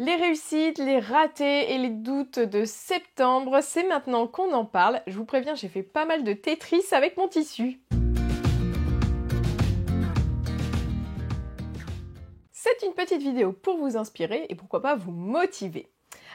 Les réussites, les ratés et les doutes de septembre, c'est maintenant qu'on en parle. Je vous préviens, j'ai fait pas mal de Tetris avec mon tissu. C'est une petite vidéo pour vous inspirer et pourquoi pas vous motiver.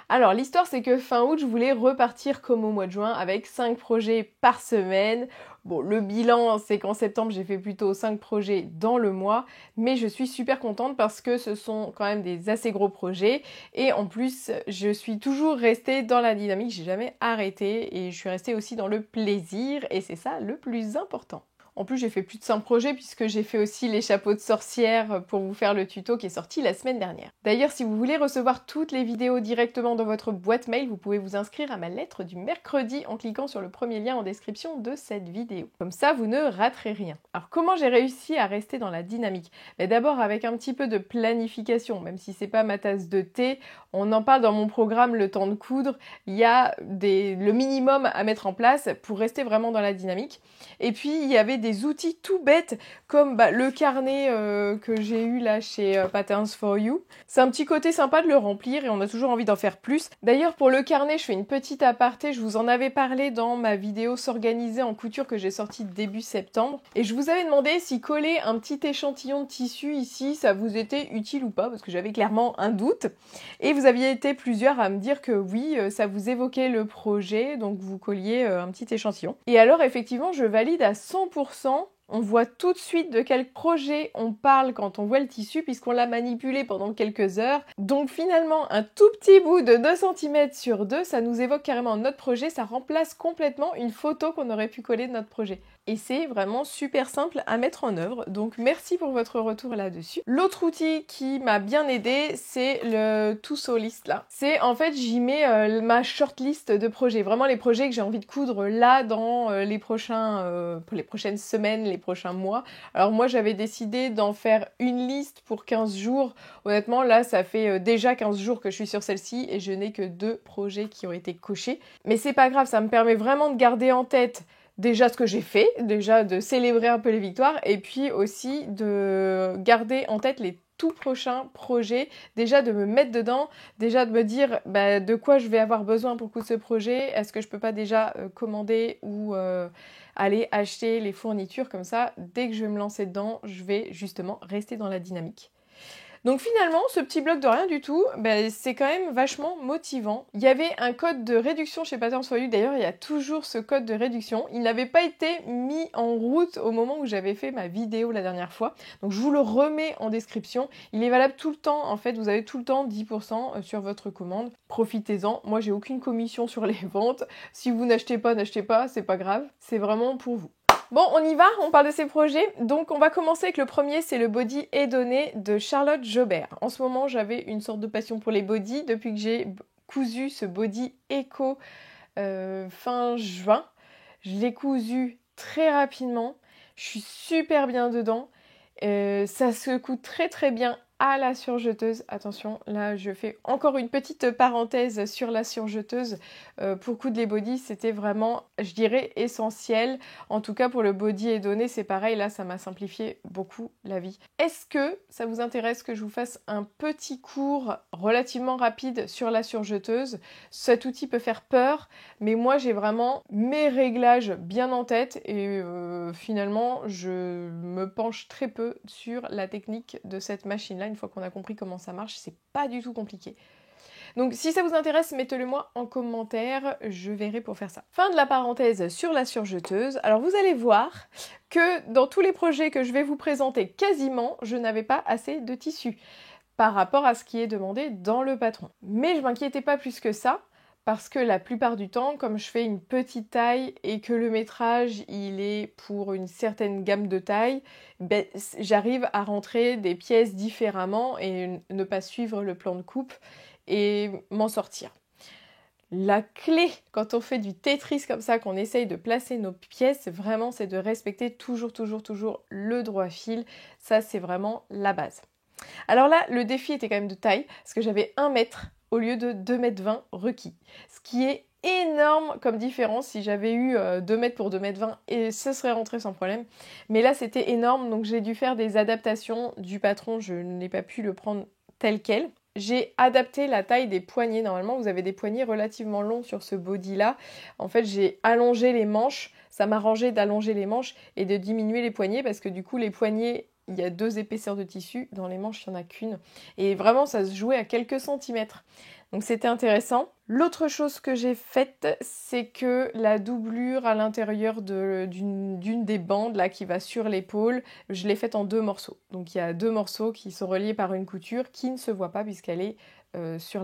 Alors l'histoire c'est que fin août je voulais repartir comme au mois de juin avec 5 projets par semaine. Bon, le bilan c'est qu'en septembre j'ai fait plutôt 5 projets dans le mois, mais je suis super contente parce que ce sont quand même des assez gros projets et en plus je suis toujours restée dans la dynamique, j'ai jamais arrêté et je suis restée aussi dans le plaisir et c'est ça le plus important. En plus, j'ai fait plus de 5 projets puisque j'ai fait aussi les chapeaux de sorcière pour vous faire le tuto qui est sorti la semaine dernière. D'ailleurs, si vous voulez recevoir toutes les vidéos directement dans votre boîte mail, vous pouvez vous inscrire à ma lettre du mercredi en cliquant sur le premier lien en description de cette vidéo. Comme ça, vous ne raterez rien. Alors, comment j'ai réussi à rester dans la dynamique? D'abord avec un petit peu de planification, même si c'est pas ma tasse de thé, on en parle dans mon programme Le temps de coudre, il y a le minimum à mettre en place pour rester vraiment dans la dynamique. Et puis, il y avait des outils tout bêtes comme le carnet que j'ai eu là chez Patterns for You. C'est un petit côté sympa de le remplir et on a toujours envie d'en faire plus. D'ailleurs pour le carnet je fais une petite aparté, je vous en avais parlé dans ma vidéo s'organiser en couture que j'ai sortie début septembre et je vous avais demandé si coller un petit échantillon de tissu ici ça vous était utile ou pas parce que j'avais clairement un doute et vous aviez été plusieurs à me dire que oui ça vous évoquait le projet donc vous colliez un petit échantillon. Et alors effectivement je valide à 100%. On voit tout de suite de quel projet on parle quand on voit le tissu puisqu'on l'a manipulé pendant quelques heures. Donc finalement, un tout petit bout de 2 cm sur 2, ça nous évoque carrément notre projet, ça remplace complètement une photo qu'on aurait pu coller de notre projet. Et c'est vraiment super simple à mettre en œuvre, donc merci pour votre retour là-dessus. L'autre outil qui m'a bien aidé, c'est le To-Sew List là. C'est en fait, j'y mets ma shortlist de projets, vraiment les projets que j'ai envie de coudre là dans les prochaines semaines, les prochains mois. Alors moi j'avais décidé d'en faire une liste pour 15 jours. Honnêtement là ça fait déjà 15 jours que je suis sur celle-ci et je n'ai que 2 projets qui ont été cochés. Mais c'est pas grave, ça me permet vraiment de garder en tête déjà ce que j'ai fait, déjà de célébrer un peu les victoires et puis aussi de garder en tête les tout prochains projets, déjà de me mettre dedans, déjà de me dire de quoi je vais avoir besoin pour ce projet, est-ce que je peux pas déjà commander ou aller acheter les fournitures comme ça, dès que je vais me lancer dedans, je vais justement rester dans la dynamique. Donc finalement, ce petit bloc de rien du tout, c'est quand même vachement motivant. Il y avait un code de réduction chez Patterns for You, d'ailleurs il y a toujours ce code de réduction. Il n'avait pas été mis en route au moment où j'avais fait ma vidéo la dernière fois. Donc je vous le remets en description. Il est valable tout le temps, en fait vous avez tout le temps 10% sur votre commande. Profitez-en, moi j'ai aucune commission sur les ventes. Si vous n'achetez pas, c'est pas grave. C'est vraiment pour vous. Bon, on y va, on parle de ces projets. Donc on va commencer avec le premier, c'est le body Edonné de Charlotte Jobert. En ce moment, j'avais une sorte de passion pour les bodys depuis que j'ai cousu ce body éco fin juin. Je l'ai cousu très rapidement, je suis super bien dedans. Ça se coud très très bien à la surjeteuse. Attention, là je fais encore une petite parenthèse sur la surjeteuse. Pour coudre les bodys, c'était vraiment, je dirais, essentiel. En tout cas pour le body Edonné, c'est pareil, là ça m'a simplifié beaucoup la vie. Est-ce que ça vous intéresse que je vous fasse un petit cours relativement rapide sur la surjeteuse? Cet outil peut faire peur, mais moi j'ai vraiment mes réglages bien en tête et finalement je me penche très peu sur la technique de cette machine-là. Une fois qu'on a compris comment ça marche, c'est pas du tout compliqué. Donc si ça vous intéresse, mettez-le moi en commentaire, je verrai pour faire ça. Fin de la parenthèse sur la surjeteuse. Alors vous allez voir que dans tous les projets que je vais vous présenter quasiment, je n'avais pas assez de tissu par rapport à ce qui est demandé dans le patron. Mais je m'inquiétais pas plus que ça, parce que la plupart du temps, comme je fais une petite taille et que le métrage il est pour une certaine gamme de taille, j'arrive à rentrer des pièces différemment et ne pas suivre le plan de coupe et m'en sortir. La clé quand on fait du Tetris comme ça, qu'on essaye de placer nos pièces, vraiment c'est de respecter toujours le droit fil. Ça c'est vraiment la base. Alors là, le défi était quand même de taille, parce que j'avais 1 mètre au lieu de 2,20 m requis. Ce qui est énorme comme différence. Si j'avais eu 2 mètres pour 2,20 m et ce serait rentré sans problème. Mais là, c'était énorme, donc j'ai dû faire des adaptations du patron. Je n'ai pas pu le prendre tel quel. J'ai adapté la taille des poignets. Normalement, vous avez des poignets relativement longs sur ce body-là. En fait, j'ai allongé les manches. Ça m'arrangeait d'allonger les manches et de diminuer les poignets parce que du coup, les poignets, il y a 2 épaisseurs de tissu. Dans les manches, il n'y en a qu'une. Et vraiment, ça se jouait à quelques centimètres. Donc c'était intéressant. L'autre chose que j'ai faite, c'est que la doublure à l'intérieur d'une des bandes là qui va sur l'épaule, je l'ai faite en 2 morceaux. Donc il y a 2 morceaux qui sont reliés par une couture qui ne se voit pas puisqu'elle est sur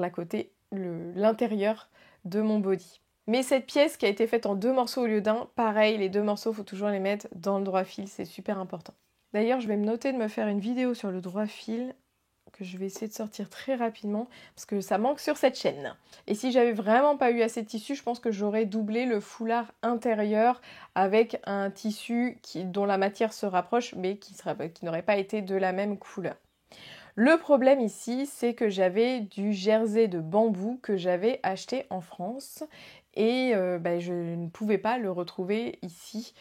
l'intérieur de mon body. Mais cette pièce qui a été faite en 2 morceaux au lieu d'un, pareil, les 2 morceaux, il faut toujours les mettre dans le droit fil, c'est super important. D'ailleurs, je vais me noter de me faire une vidéo sur le droit fil que je vais essayer de sortir très rapidement parce que ça manque sur cette chaîne. Et si j'avais vraiment pas eu assez de tissu, je pense que j'aurais doublé le foulard intérieur avec un tissu dont la matière se rapproche mais qui n'aurait pas été de la même couleur. Le problème ici, c'est que j'avais du jersey de bambou que j'avais acheté en France et je ne pouvais pas le retrouver ici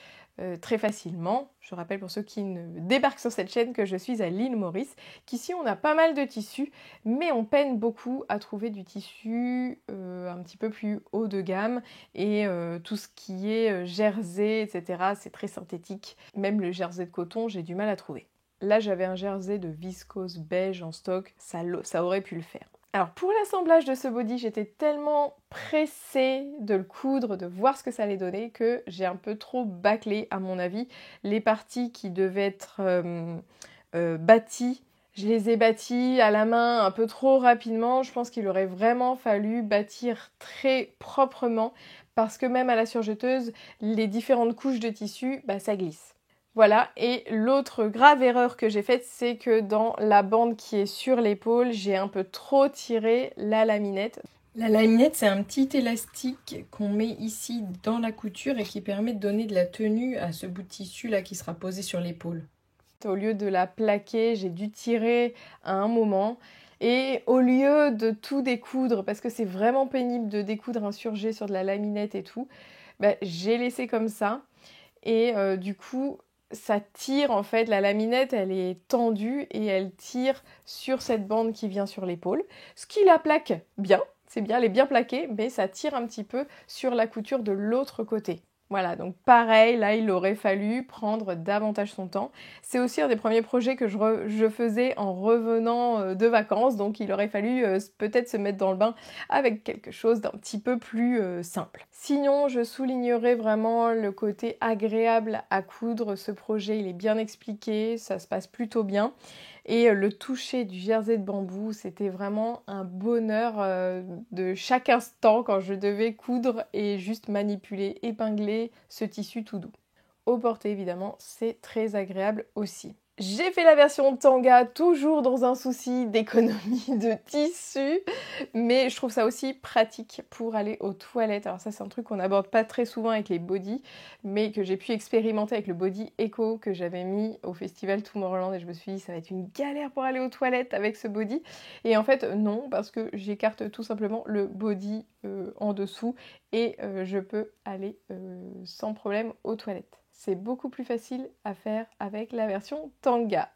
très facilement. Je rappelle pour ceux qui ne débarquent sur cette chaîne que je suis à l'île Maurice, qu'ici on a pas mal de tissus, mais on peine beaucoup à trouver du tissu un petit peu plus haut de gamme et tout ce qui est jersey, etc. c'est très synthétique. Même le jersey de coton, j'ai du mal à trouver. Là, j'avais un jersey de viscose beige en stock, ça aurait pu le faire. Alors pour l'assemblage de ce body, j'étais tellement pressée de le coudre, de voir ce que ça allait donner, que j'ai un peu trop bâclé à mon avis. Les parties qui devaient être bâties, je les ai bâties à la main un peu trop rapidement. Je pense qu'il aurait vraiment fallu bâtir très proprement parce que même à la surjeteuse, les différentes couches de tissu, ça glisse. Voilà, et l'autre grave erreur que j'ai faite, c'est que dans la bande qui est sur l'épaule, j'ai un peu trop tiré la laminette. La laminette, c'est un petit élastique qu'on met ici dans la couture et qui permet de donner de la tenue à ce bout de tissu là qui sera posé sur l'épaule. Au lieu de la plaquer, j'ai dû tirer à un moment. Et au lieu de tout découdre, parce que c'est vraiment pénible de découdre un surjet sur de la laminette et tout, j'ai laissé comme ça. Et du coup, ça tire en fait, la laminette elle est tendue et elle tire sur cette bande qui vient sur l'épaule, ce qui la plaque bien, c'est bien, elle est bien plaquée, mais ça tire un petit peu sur la couture de l'autre côté. Voilà, donc pareil, là il aurait fallu prendre davantage son temps. C'est aussi un des premiers projets que je faisais en revenant de vacances, donc il aurait fallu peut-être se mettre dans le bain avec quelque chose d'un petit peu plus simple. Sinon, je soulignerai vraiment le côté agréable à coudre. Ce projet, il est bien expliqué, ça se passe plutôt bien. Et le toucher du jersey de bambou, c'était vraiment un bonheur de chaque instant quand je devais coudre et juste manipuler, épingler ce tissu tout doux. Au porté évidemment, c'est très agréable aussi. J'ai fait la version tanga, toujours dans un souci d'économie de tissu, mais je trouve ça aussi pratique pour aller aux toilettes. Alors ça c'est un truc qu'on n'aborde pas très souvent avec les bodys, mais que j'ai pu expérimenter avec le body Eco que j'avais mis au festival Tomorrowland et je me suis dit ça va être une galère pour aller aux toilettes avec ce body. Et en fait non, parce que j'écarte tout simplement le body en dessous et je peux aller sans problème aux toilettes. C'est beaucoup plus facile à faire avec la version tanga.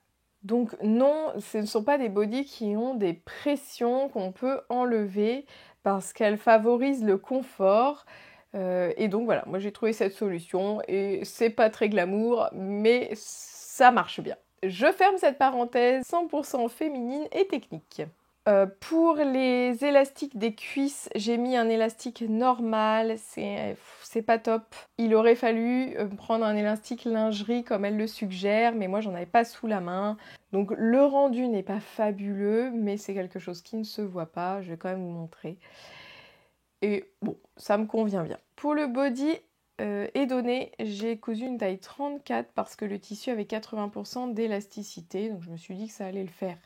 Donc non, ce ne sont pas des bodys qui ont des pressions qu'on peut enlever parce qu'elles favorisent le confort. Et donc voilà, moi j'ai trouvé cette solution et c'est pas très glamour, mais ça marche bien. Je ferme cette parenthèse 100% féminine et technique. Pour les élastiques des cuisses, j'ai mis un élastique normal, c'est pas top. Il aurait fallu prendre un élastique lingerie comme elle le suggère, mais moi j'en avais pas sous la main. Donc le rendu n'est pas fabuleux, mais c'est quelque chose qui ne se voit pas, je vais quand même vous montrer. Et bon, ça me convient bien. Pour le body édonné, j'ai cousu une taille 34 parce que le tissu avait 80% d'élasticité, donc je me suis dit que ça allait le faire.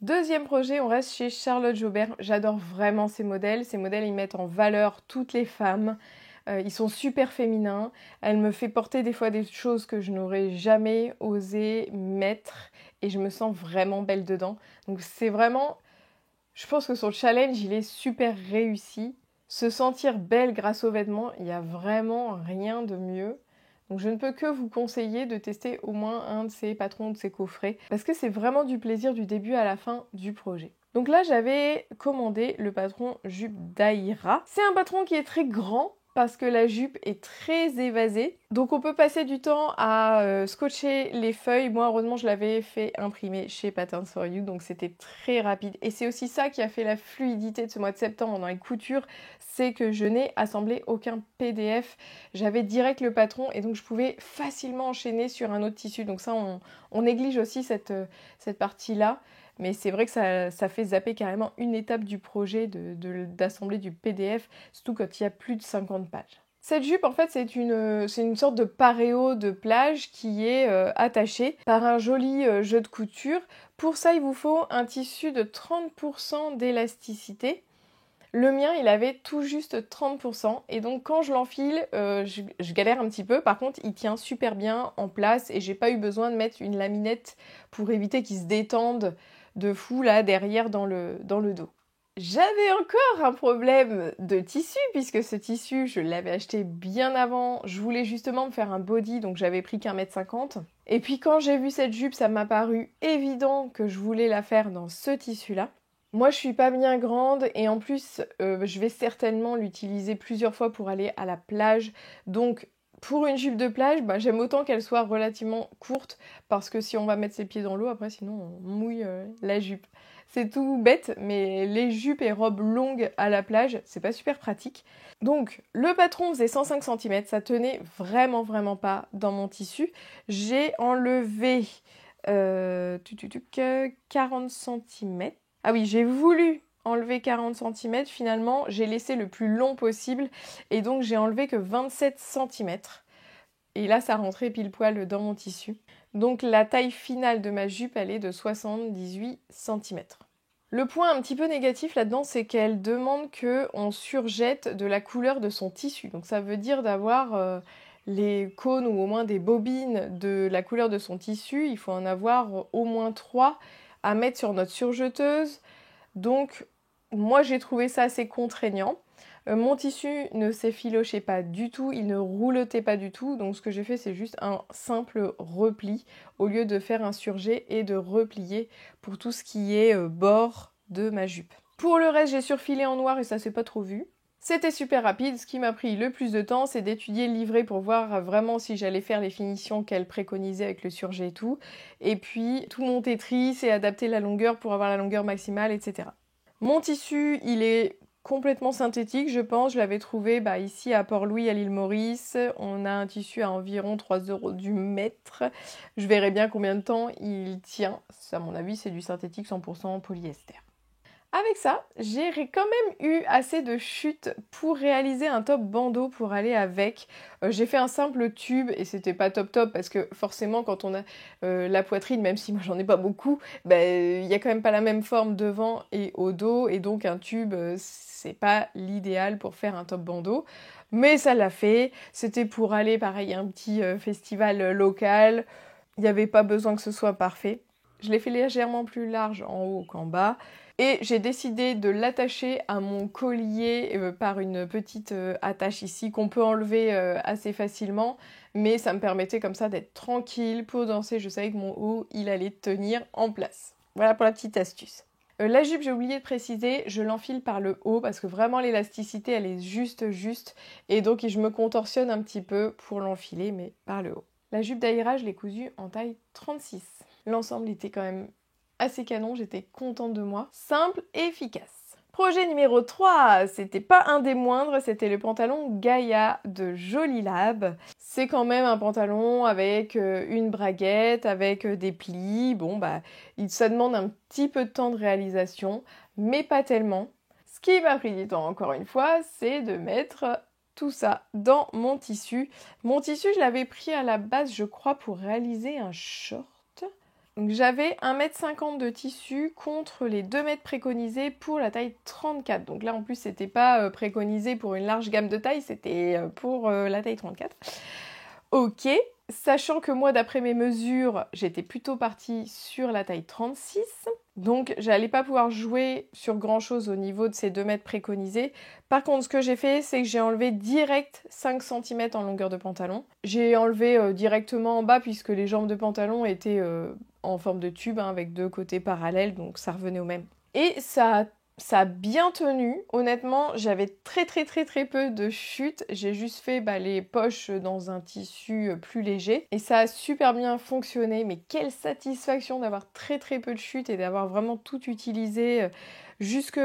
Deuxième projet, on reste chez Charlotte Jobert. J'adore vraiment ces modèles. Ces modèles, ils mettent en valeur toutes les femmes. Ils sont super féminins. Elle me fait porter des fois des choses que je n'aurais jamais osé mettre et je me sens vraiment belle dedans. Donc c'est vraiment... Je pense que son challenge, il est super réussi. Se sentir belle grâce aux vêtements, il n'y a vraiment rien de mieux. Donc je ne peux que vous conseiller de tester au moins un de ces patrons, de ces coffrets, parce que c'est vraiment du plaisir du début à la fin du projet. Donc là, j'avais commandé le patron jupe d'Aïra. C'est un patron qui est très grand, parce que la jupe est très évasée. Donc on peut passer du temps à scotcher les feuilles. Moi, heureusement, je l'avais fait imprimer chez Patterns for You, donc c'était très rapide. Et c'est aussi ça qui a fait la fluidité de ce mois de septembre dans les coutures, c'est que je n'ai assemblé aucun PDF. J'avais direct le patron et donc je pouvais facilement enchaîner sur un autre tissu. Donc ça, on néglige aussi cette partie-là. Mais c'est vrai que ça fait zapper carrément une étape du projet d'assembler du PDF, surtout quand il y a plus de 50 pages. Cette jupe, en fait, c'est une sorte de paréo de plage qui est attachée par un joli jeu de couture. Pour ça, il vous faut un tissu de 30% d'élasticité. Le mien, il avait tout juste 30%, et donc quand je l'enfile, je galère un petit peu. Par contre, il tient super bien en place et j'ai pas eu besoin de mettre une laminette pour éviter qu'il se détende de fou là derrière dans le dos. J'avais encore un problème de tissu, puisque ce tissu, je l'avais acheté bien avant. Je voulais justement me faire un body, donc j'avais pris qu'1,50 m. Et puis quand j'ai vu cette jupe, ça m'a paru évident que je voulais la faire dans ce tissu-là. Moi, je suis pas bien grande et en plus, je vais certainement l'utiliser plusieurs fois pour aller à la plage. Donc, pour une jupe de plage, j'aime autant qu'elle soit relativement courte parce que si on va mettre ses pieds dans l'eau, après, sinon, on mouille la jupe. C'est tout bête, mais les jupes et robes longues à la plage, c'est pas super pratique. Donc, le patron faisait 105 cm, ça tenait vraiment pas dans mon tissu. J'ai enlevé 40 cm. Ah oui, j'ai voulu enlever 40 cm, finalement j'ai laissé le plus long possible et donc j'ai enlevé que 27 cm. Et là ça rentrait pile poil dans mon tissu. Donc la taille finale de ma jupe, elle est de 78 cm. Le point un petit peu négatif là-dedans, c'est qu'elle demande qu'on surjette de la couleur de son tissu. Donc ça veut dire d'avoir les cônes ou au moins des bobines de la couleur de son tissu. Il faut en avoir au moins 3 à mettre sur notre surjeteuse. Donc moi j'ai trouvé ça assez contraignant. Mon tissu ne s'effilochait pas du tout, il ne roulotait pas du tout, donc ce que j'ai fait c'est juste un simple repli au lieu de faire un surjet et de replier pour tout ce qui est bord de ma jupe. Pour le reste, j'ai surfilé en noir et ça s'est pas trop vu. C'était super rapide, ce qui m'a pris le plus de temps, c'est d'étudier le livret pour voir vraiment si j'allais faire les finitions qu'elle préconisait avec le surjet et tout. Et puis tout mon Tetris et adapter la longueur pour avoir la longueur maximale, etc. Mon tissu, il est complètement synthétique, je pense. Je l'avais trouvé ici à Port-Louis, à l'île Maurice. On a un tissu à environ 3 € du mètre. Je verrai bien combien de temps il tient. À mon avis, c'est du synthétique 100% polyester. Avec ça, j'ai quand même eu assez de chutes pour réaliser un top bandeau pour aller avec. J'ai fait un simple tube et c'était pas top parce que forcément quand on a la poitrine, même si moi j'en ai pas beaucoup, il y a quand même pas la même forme devant et au dos et donc un tube c'est pas l'idéal pour faire un top bandeau. Mais ça l'a fait, c'était pour aller pareil à un petit festival local, il n'y avait pas besoin que ce soit parfait. Je l'ai fait légèrement plus large en haut qu'en bas. Et j'ai décidé de l'attacher à mon collier par une petite attache ici qu'on peut enlever assez facilement. Mais ça me permettait comme ça d'être tranquille pour danser. Je savais que mon haut, il allait tenir en place. Voilà pour la petite astuce. La jupe, j'ai oublié de préciser, je l'enfile par le haut parce que vraiment l'élasticité, elle est juste. Et donc je me contorsionne un petit peu pour l'enfiler, mais par le haut. La jupe d'Aïra, je l'ai cousue en taille 36. L'ensemble était quand même assez canon, j'étais contente de moi. Simple et efficace. Projet numéro 3, c'était pas un des moindres, c'était le pantalon Gaïa de Jolie Lab. C'est quand même un pantalon avec une braguette, avec des plis. Ça demande un petit peu de temps de réalisation, mais pas tellement. Ce qui m'a pris du temps, encore une fois, c'est de mettre tout ça dans mon tissu. Mon tissu, je l'avais pris à la base, je crois, pour réaliser un short. Donc j'avais 1,50 m de tissu contre les 2 m préconisés pour la taille 34. Donc là en plus c'était pas préconisé pour une large gamme de taille, c'était pour la taille 34. Ok, Sachant que moi, d'après mes mesures, j'étais plutôt partie sur la taille 36. Donc, j'allais pas pouvoir jouer sur grand chose au niveau de ces 2 mètres préconisés. Par contre, ce que j'ai fait, c'est que j'ai enlevé direct 5 cm en longueur de pantalon. J'ai enlevé directement en bas puisque les jambes de pantalon étaient en forme de tube, hein, avec 2 côtés parallèles, donc ça revenait au même. Et ça a bien tenu. Honnêtement, j'avais très peu de chutes. J'ai juste fait les poches dans un tissu plus léger. Et ça a super bien fonctionné. Mais quelle satisfaction d'avoir très peu de chutes et d'avoir vraiment tout utilisé. Jusque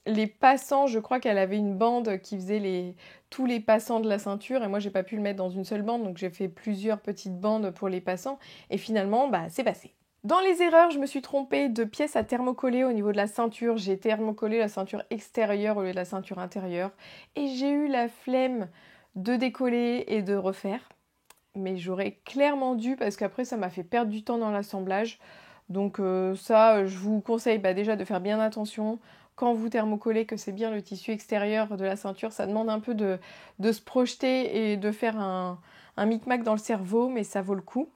les passants, je crois qu'elle avait une bande qui faisait tous les passants de la ceinture. Et moi, j'ai pas pu le mettre dans une seule bande. Donc j'ai fait plusieurs petites bandes pour les passants. Et finalement, c'est passé. Dans les erreurs, je me suis trompée de pièces à thermocoller au niveau de la ceinture. J'ai thermocollé la ceinture extérieure au lieu de la ceinture intérieure. Et j'ai eu la flemme de décoller et de refaire. Mais j'aurais clairement dû parce qu'après ça m'a fait perdre du temps dans l'assemblage. Donc ça, je vous conseille déjà de faire bien attention. Quand vous thermocollez, que c'est bien le tissu extérieur de la ceinture, ça demande un peu de se projeter et de faire un micmac dans le cerveau, mais ça vaut le coup.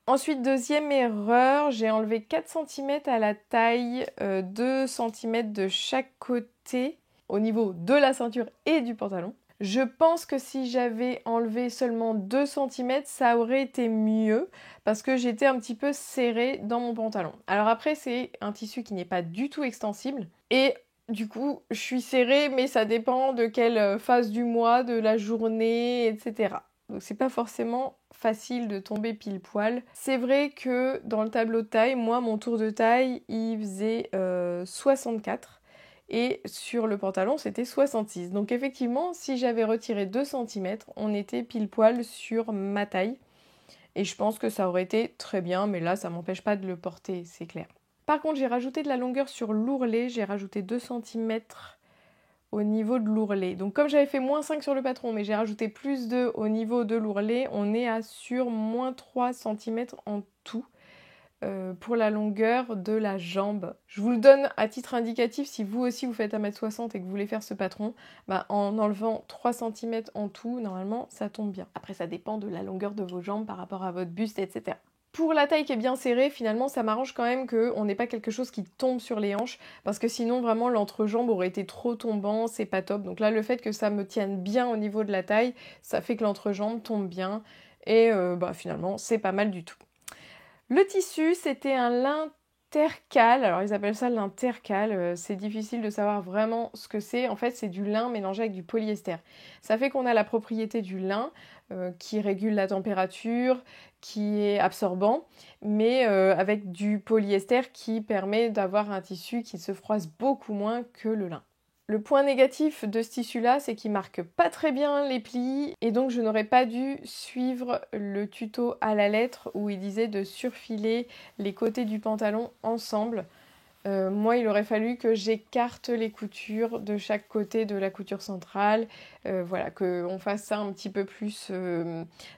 Ensuite, deuxième erreur, j'ai enlevé 4 cm à la taille, 2 cm de chaque côté au niveau de la ceinture et du pantalon. Je pense que si j'avais enlevé seulement 2 cm, ça aurait été mieux parce que j'étais un petit peu serrée dans mon pantalon. Alors après, c'est un tissu qui n'est pas du tout extensible et du coup, je suis serrée, mais ça dépend de quelle phase du mois, de la journée, etc. Donc c'est pas forcément facile de tomber pile poil. C'est vrai que dans le tableau de taille, moi mon tour de taille il faisait 64 et sur le pantalon c'était 66. Donc effectivement si j'avais retiré 2 cm, on était pile poil sur ma taille. Et je pense que ça aurait été très bien, mais là ça m'empêche pas de le porter, c'est clair. Par contre j'ai rajouté de la longueur sur l'ourlet, j'ai rajouté 2 cm au niveau de l'ourlet. Donc comme j'avais fait -5 sur le patron, mais j'ai rajouté +2 au niveau de l'ourlet, on est sur -3 cm en tout pour la longueur de la jambe. Je vous le donne à titre indicatif, si vous aussi vous faites 1m60 et que vous voulez faire ce patron, en enlevant 3 cm en tout, normalement ça tombe bien. Après ça dépend de la longueur de vos jambes par rapport à votre buste, etc. Pour la taille qui est bien serrée, finalement, ça m'arrange quand même qu'on n'ait pas quelque chose qui tombe sur les hanches, parce que sinon, vraiment, l'entrejambe aurait été trop tombant, c'est pas top. Donc là, le fait que ça me tienne bien au niveau de la taille, ça fait que l'entrejambe tombe bien, et finalement, c'est pas mal du tout. Le tissu, c'était un lin tercal, alors ils appellent ça l'intercal, c'est difficile de savoir vraiment ce que c'est. En fait, c'est du lin mélangé avec du polyester. Ça fait qu'on a la propriété du lin qui régule la température, qui est absorbant, mais avec du polyester qui permet d'avoir un tissu qui se froisse beaucoup moins que le lin. Le point négatif de ce tissu-là, c'est qu'il marque pas très bien les plis et donc je n'aurais pas dû suivre le tuto à la lettre où il disait de surfiler les côtés du pantalon ensemble. Moi, il aurait fallu que j'écarte les coutures de chaque côté de la couture centrale, voilà, qu'on fasse ça un petit peu plus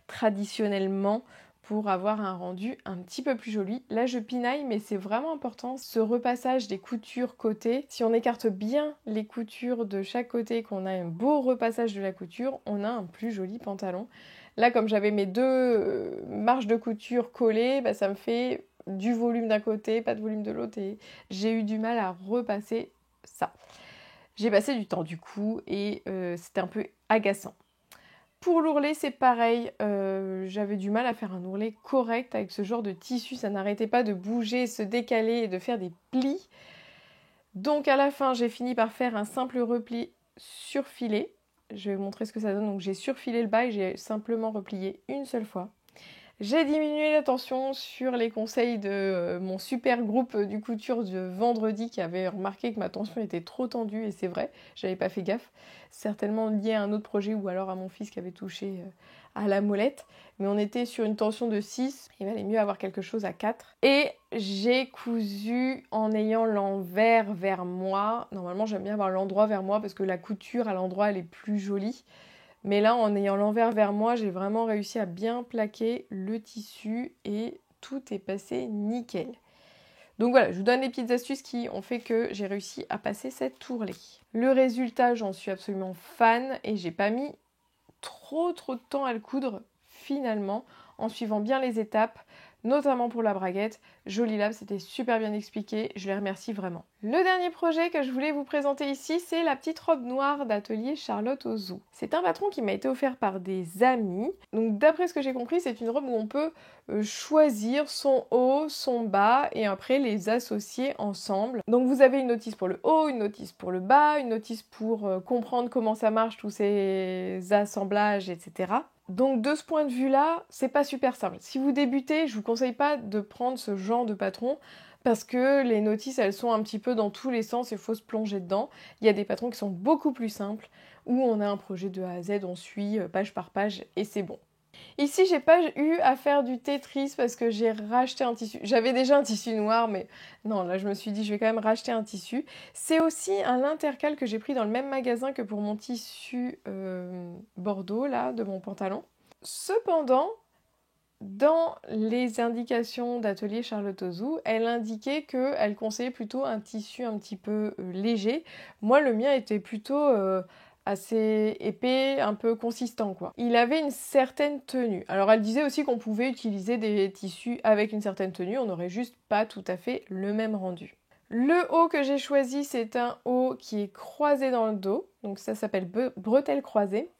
traditionnellement pour avoir un rendu un petit peu plus joli. Là, je pinaille, mais c'est vraiment important, ce repassage des coutures côté. Si on écarte bien les coutures de chaque côté, qu'on a un beau repassage de la couture, on a un plus joli pantalon. Là, comme j'avais mes 2 marges de couture collées, ça me fait du volume d'un côté, pas de volume de l'autre, et j'ai eu du mal à repasser ça. J'ai passé du temps du coup, et c'était un peu agaçant. Pour l'ourlet, c'est pareil, j'avais du mal à faire un ourlet correct avec ce genre de tissu, ça n'arrêtait pas de bouger, se décaler et de faire des plis. Donc à la fin, j'ai fini par faire un simple repli surfilé. Je vais vous montrer ce que ça donne. Donc j'ai surfilé le bas et j'ai simplement replié une seule fois. J'ai diminué la tension sur les conseils de mon super groupe du couture de vendredi qui avait remarqué que ma tension était trop tendue et c'est vrai, j'avais pas fait gaffe. Certainement lié à un autre projet ou alors à mon fils qui avait touché à la molette. Mais on était sur une tension de 6, il valait mieux avoir quelque chose à 4. Et j'ai cousu en ayant l'envers vers moi. Normalement j'aime bien avoir l'endroit vers moi parce que la couture à l'endroit elle est plus jolie. Mais là, en ayant l'envers vers moi, j'ai vraiment réussi à bien plaquer le tissu et tout est passé nickel. Donc voilà, je vous donne les petites astuces qui ont fait que j'ai réussi à passer cette ourlet. Le résultat, j'en suis absolument fan et j'ai pas mis trop de temps à le coudre finalement. en suivant bien les étapes, notamment pour la braguette. Joli Lab, c'était super bien expliqué, je les remercie vraiment. Le dernier projet que je voulais vous présenter ici, c'est la petite robe noire d'atelier Charlotte Ozou. C'est un patron qui m'a été offert par des amis. Donc d'après ce que j'ai compris, c'est une robe où on peut choisir son haut, son bas et après les associer ensemble. Donc vous avez une notice pour le haut, une notice pour le bas, une notice pour comprendre comment ça marche, tous ces assemblages, etc. Donc de ce point de vue-là, c'est pas super simple. Si vous débutez, je vous conseille pas de prendre ce genre de patron parce que les notices, elles sont un petit peu dans tous les sens et il faut se plonger dedans. Il y a des patrons qui sont beaucoup plus simples où on a un projet de A à Z, on suit page par page et c'est bon. Ici, j'ai pas eu à faire du Tetris parce que j'ai racheté un tissu. J'avais déjà un tissu noir, mais non, là, je me suis dit, je vais quand même racheter un tissu. C'est aussi un intercale que j'ai pris dans le même magasin que pour mon tissu bordeaux, là, de mon pantalon. Cependant, dans les indications d'atelier Charlotte Ozou, elle indiquait qu'elle conseillait plutôt un tissu un petit peu léger. Moi, le mien était plutôt assez épais, un peu consistant quoi. Il avait une certaine tenue. Alors elle disait aussi qu'on pouvait utiliser des tissus avec une certaine tenue, on n'aurait juste pas tout à fait le même rendu. Le haut que j'ai choisi, c'est un haut qui est croisé dans le dos, donc ça s'appelle bretelle croisée.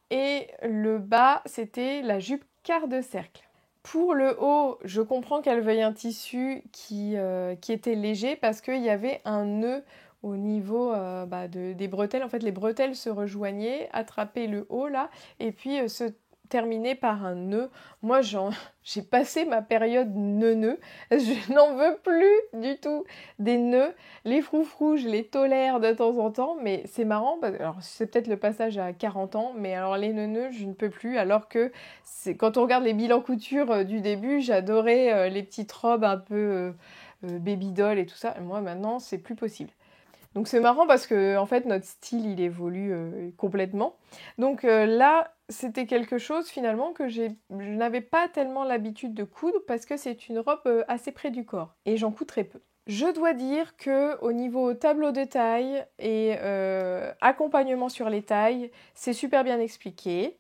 Et le bas, c'était la jupe quart de cercle. Pour le haut, je comprends qu'elle veuille un tissu qui était léger parce qu'il y avait un nœud au niveau des bretelles. En fait, les bretelles se rejoignaient, attrapaient le haut là, et puis se terminaient par un nœud. Moi, j'ai passé ma période nœud-nœud. Je n'en veux plus du tout des nœuds. Les froufrous, je les tolère de temps en temps, mais c'est marrant. Alors, c'est peut-être le passage à 40 ans, mais alors les nœuds, je ne peux plus. Alors que quand on regarde les bilans couture du début, j'adorais les petites robes un peu baby doll et tout ça. Et moi, maintenant, c'est plus possible. Donc c'est marrant parce que en fait notre style il évolue complètement. Donc là c'était quelque chose finalement que je n'avais pas tellement l'habitude de coudre parce que c'est une robe assez près du corps et j'en couds très peu. Je dois dire que au niveau tableau de taille et accompagnement sur les tailles, c'est super bien expliqué.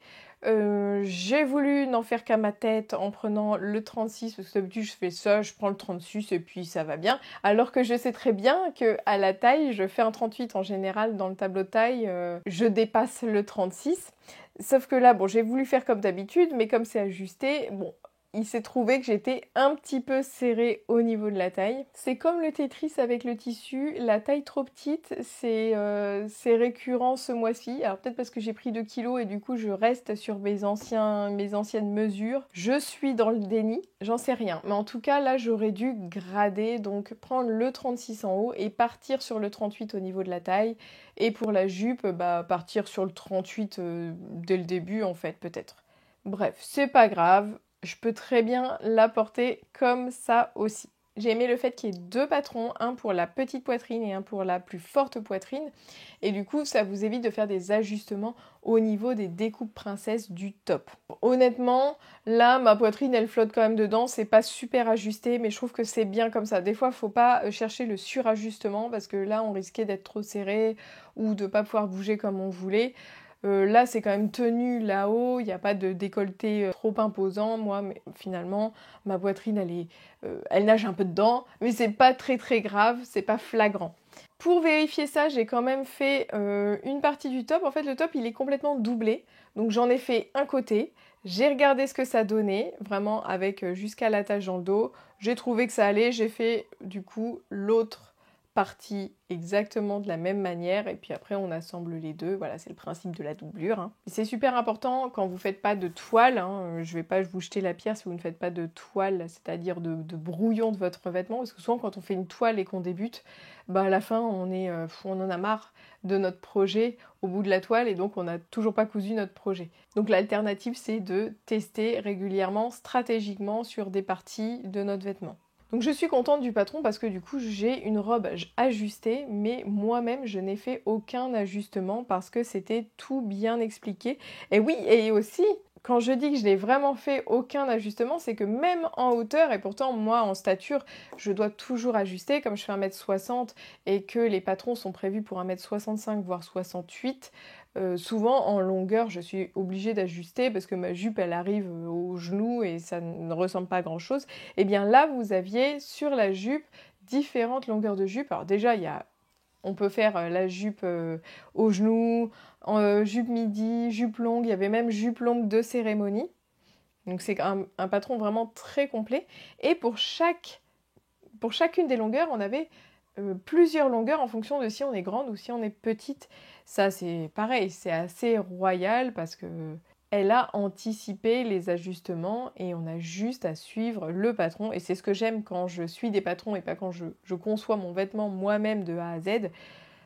J'ai voulu n'en faire qu'à ma tête en prenant le 36 parce que d'habitude je fais ça, je prends le 36 et puis ça va bien. Alors que je sais très bien qu'à la taille, je fais un 38 en général dans le tableau de taille, je dépasse le 36. Sauf que là, bon, j'ai voulu faire comme d'habitude, mais comme c'est ajusté, bon, il s'est trouvé que j'étais un petit peu serrée au niveau de la taille. C'est comme le Tetris avec le tissu, la taille trop petite, c'est récurrent ce mois-ci. Alors peut-être parce que j'ai pris 2 kilos et du coup je reste sur mes anciennes mesures. Je suis dans le déni, j'en sais rien. Mais en tout cas là j'aurais dû grader, donc prendre le 36 en haut et partir sur le 38 au niveau de la taille. Et pour la jupe, partir sur le 38 dès le début en fait peut-être. Bref, c'est pas grave. Je peux très bien la porter comme ça aussi. J'ai aimé le fait qu'il y ait 2 patrons, un pour la petite poitrine et un pour la plus forte poitrine. Et du coup, ça vous évite de faire des ajustements au niveau des découpes princesses du top. Honnêtement, là, ma poitrine, elle flotte quand même dedans. C'est pas super ajusté, mais je trouve que c'est bien comme ça. Des fois, faut pas chercher le surajustement parce que là, on risquait d'être trop serré ou de pas pouvoir bouger comme on voulait. Là, c'est quand même tenu là-haut, il n'y a pas de décolleté trop imposant. Moi, mais finalement, ma poitrine, elle nage un peu dedans, mais c'est pas très très grave, c'est pas flagrant. Pour vérifier ça, j'ai quand même fait une partie du top. En fait, le top, il est complètement doublé. Donc, j'en ai fait un côté. J'ai regardé ce que ça donnait, vraiment avec jusqu'à l'attache dans le dos. J'ai trouvé que ça allait. J'ai fait, du coup, l'autre partie exactement de la même manière et puis après on assemble les deux. Voilà, c'est le principe de la doublure. Hein. C'est super important quand vous faites pas de toile, hein, je vais pas vous jeter la pierre si vous ne faites pas de toile, c'est-à-dire de brouillon de votre vêtement, parce que souvent quand on fait une toile et qu'on débute, à la fin on en a marre de notre projet au bout de la toile et donc on n'a toujours pas cousu notre projet. Donc l'alternative c'est de tester régulièrement, stratégiquement sur des parties de notre vêtement. Donc je suis contente du patron parce que du coup j'ai une robe ajustée, mais moi-même je n'ai fait aucun ajustement parce que c'était tout bien expliqué. Et oui, et aussi, Quand je dis que je n'ai vraiment fait aucun ajustement, c'est que même en hauteur, et pourtant moi en stature, je dois toujours ajuster, comme je fais 1m60 et que les patrons sont prévus pour 1m65 voire 68, souvent en longueur je suis obligée d'ajuster parce que ma jupe elle arrive au genou et ça ne ressemble pas à grand chose. Et bien là vous aviez sur la jupe différentes longueurs de jupe. Alors déjà on peut faire la jupe au genou, jupe midi, jupe longue, il y avait même jupe longue de cérémonie. Donc c'est un patron vraiment très complet. Et pour chacune des longueurs, on avait plusieurs longueurs en fonction de si on est grande ou si on est petite. Ça c'est pareil, c'est assez royal parce que elle a anticipé les ajustements et on a juste à suivre le patron. Et c'est ce que j'aime quand je suis des patrons et pas quand je conçois mon vêtement moi-même de A à Z.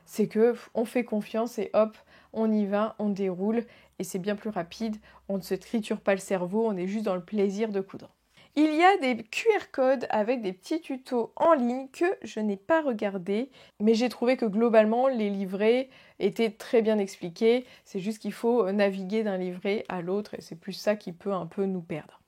C'est que on fait confiance et hop, on y va, on déroule et c'est bien plus rapide. On ne se triture pas le cerveau, on est juste dans le plaisir de coudre. Il y a des QR codes avec des petits tutos en ligne que je n'ai pas regardés, mais j'ai trouvé que globalement les livrets étaient très bien expliqués. C'est juste qu'il faut naviguer d'un livret à l'autre et c'est plus ça qui peut un peu nous perdre.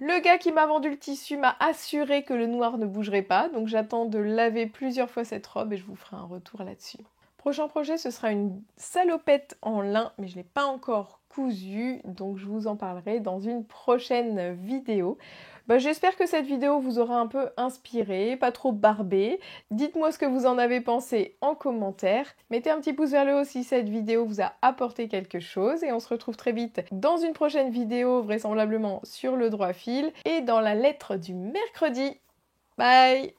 Le gars qui m'a vendu le tissu m'a assuré que le noir ne bougerait pas, donc j'attends de laver plusieurs fois cette robe et je vous ferai un retour là-dessus. Prochain projet, ce sera une salopette en lin, mais je ne l'ai pas encore cousue, donc je vous en parlerai dans une prochaine vidéo. J'espère que cette vidéo vous aura un peu inspiré, pas trop barbé. Dites-moi ce que vous en avez pensé en commentaire. Mettez un petit pouce vers le haut si cette vidéo vous a apporté quelque chose. Et on se retrouve très vite dans une prochaine vidéo, vraisemblablement sur le droit fil et dans la lettre du mercredi. Bye!